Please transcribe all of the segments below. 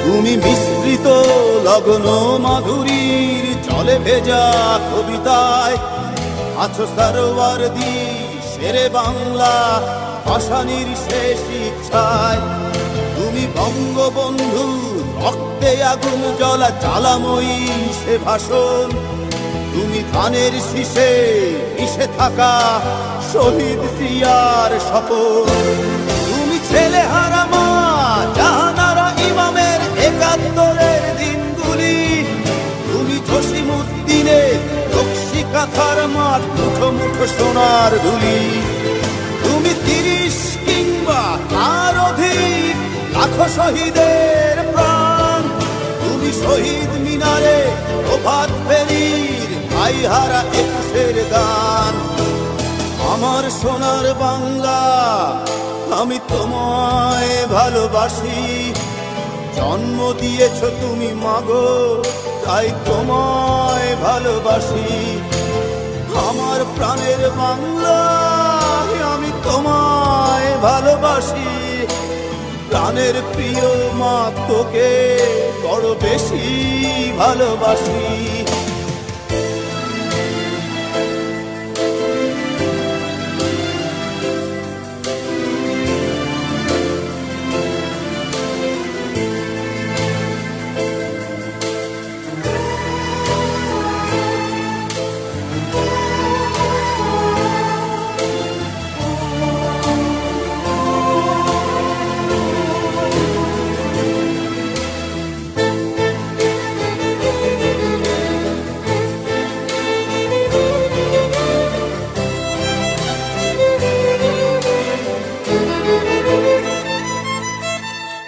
তুমি মিশ্রিত লগ্ন মাধুরীর জলে ভেজা কবিতায় আছো সরোয়ারদি শেরে বাংলা ভাষানির শেষ ইচ্ছায়। তুমি বঙ্গবন্ধু রক্তে আগুন জ্বলা জ্বালাময়ী সে ভাষণ। তুমি ধানের শীষে মিশে থাকা শহীদ জিয়ার শপথ। তুমি ছেলে হারা মা জাহানারা ইমামের ৭১-এর দিনগুলি। তুমি জসিমউদ্দিনের নকশি কাঁথার মাঠ মুঠো মুঠো সোনার ধুলি। তুমি ৩০ কিংবা তার অধিক লাখো শহীদের প্রাণ। তুমি শহীদ মিনারে প্রভাত ফেরির ভাইহারা ২১-এর গান। আমার সোনার বাংলা আমি তোমায় ভালোবাসি। জন্ম দিয়েছ তুমি মাগো তাই তোমায় ভালোবাসি। আমার প্রাণের বাংলা আমি তোমায় ভালোবাসি। প্রাণের প্রিয় মা তোকে বড় বেশি ভালোবাসি।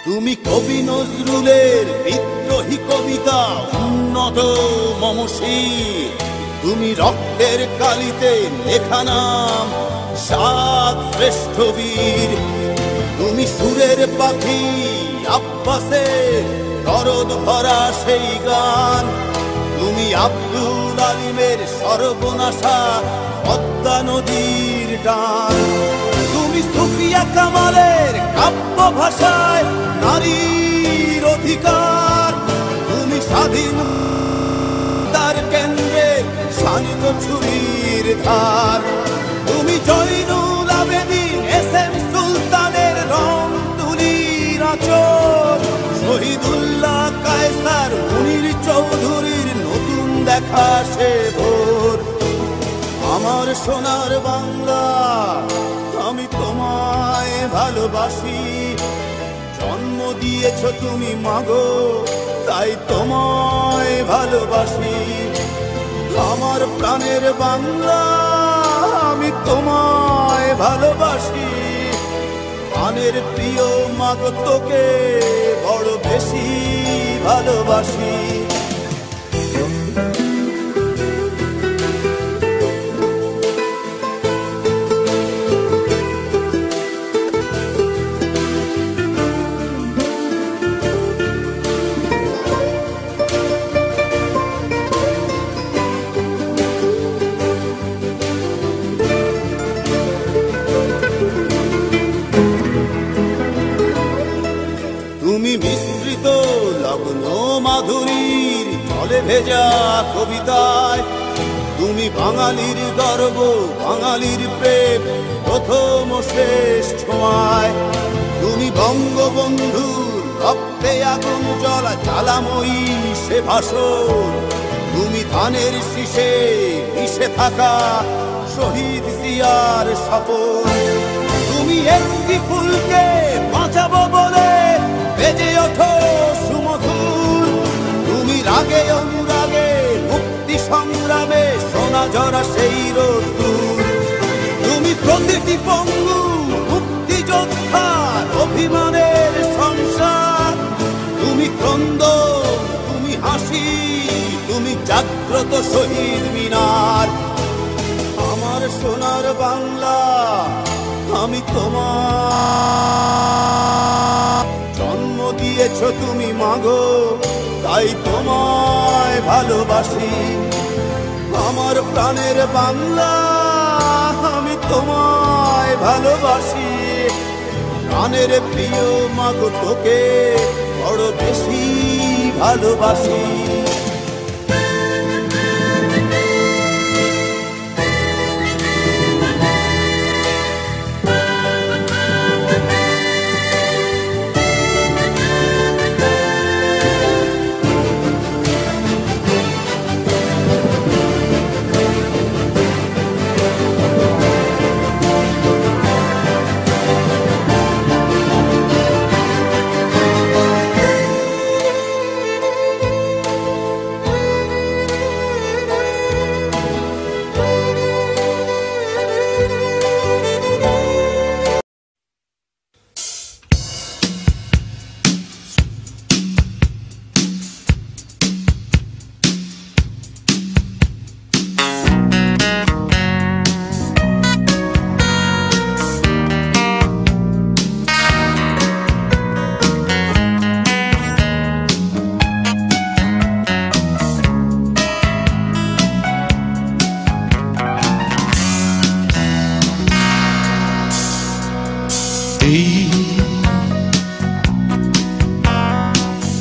তুমি কবি নজরুলের বিদ্রোহী কবিতা উন্নত মমশীর। তুমি রক্তের কালিতে লেখা নাম ৭ শ্রেষ্ঠ বীর। তুমি সুরের পাখি আব্বাসের দরদ ভরা সেই গান। তুমি আব্দুল আলিমের সর্বনাশা পদ্মা নদীর টান। তুমি সুফিয়া কামালের কাব্য ভাষায় নারীর অধিকার। তুমি স্বাধীন তার কেন্দ্রে শানিত ছুরির ধার। তুমি জয়নুল আবেদিন এস.এম. সুলতানের রং তুলির আঁচল। শহীদুল্লাহ কায়সার মুনির চৌধুরীর নতুন দেখা সে ভোর। আমার সোনার বাংলা আমি তোমায় ভালোবাসি। জন্ম দিয়েছ তুমি মাগো তাই তোমায় ভালোবাসি। আমার প্রাণের বাংলা আমি তোমায় ভালোবাসি। প্রাণের প্রিয় মাগো তোকে বড় বেশি ভালোবাসি। তুমি মিশ্রিত লগ্ন মাধুরীর জলে ভেজা কবিতায়। তুমি বাঙালির গর্ব বাঙালির প্রেম প্রথম শেষ ছোঁয়ায়। তুমি বঙ্গবন্ধুর রক্তে আগুন জ্বলা জ্বালাময়ী সে ভাষণ। তুমি ধানের শীষে মিশে থাকা শহীদ জিয়ার শপথ। তুমি একটি ফুলকে বাঁচাবো বলে বেজে ওঠো সুমধুর। তুমি রাগে অনুরাগে মুক্তি সংগ্রামে সোনা ঝরা সেই রোদ্দুর। তুমি প্রতিটি পঙ্গু মুক্তিযোদ্ধার অভিমানের সংসার। তুমি ক্রন্দন তুমি হাসি তুমি জাগ্রত শহীদ মিনার। আমার সোনার বাংলা আমি তোমার। জন্ম দিয়েছ তুমি মাগো তাই তোমায় ভালোবাসি। আমার প্রাণের বাংলা, আমি তোমায় ভালোবাসি। প্রাণের প্রিয় মাগো তোকে বড় বেশি ভালোবাসি।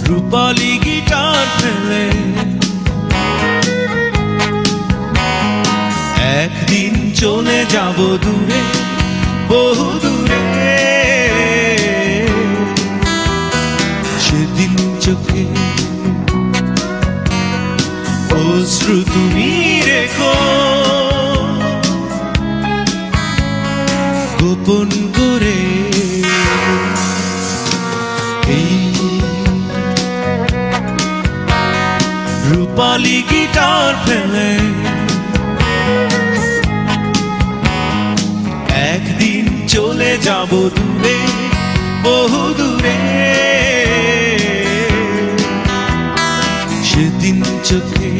রূপালী গিটার ফেলে একদিন চলে যাব দূরে, বহু দূরে। সেদিন চোখে অশ্রু তুমি রেখো গোপন করে। রূপালী গিটার ফেলে একদিন চলে যাব দূরে, বহু দূরে। সেদিন চোখে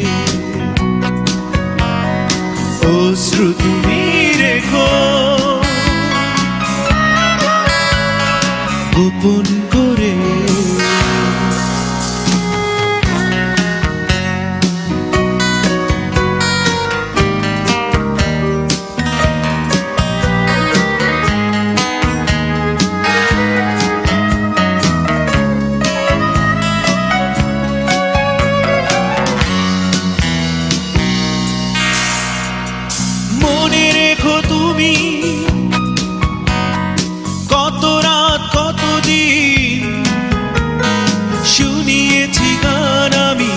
অশ্রু তুমি রেখো গোপন করে। মনে রেখো তুমি কত রাত কত দিন শুনিয়েছি গান আমি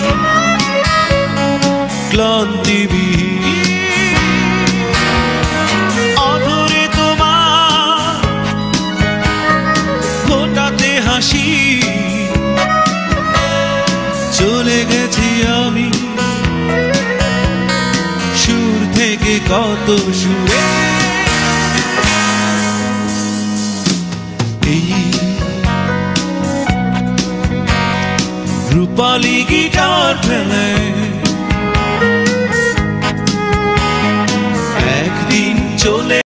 ক্লান্তিবিহীন। অধরে তোমার ফোটাতে হাসি চলে গেছি আমি সুর থেকে কত সুরে। এই রূপালী গিটার ফেলে একদিন চলে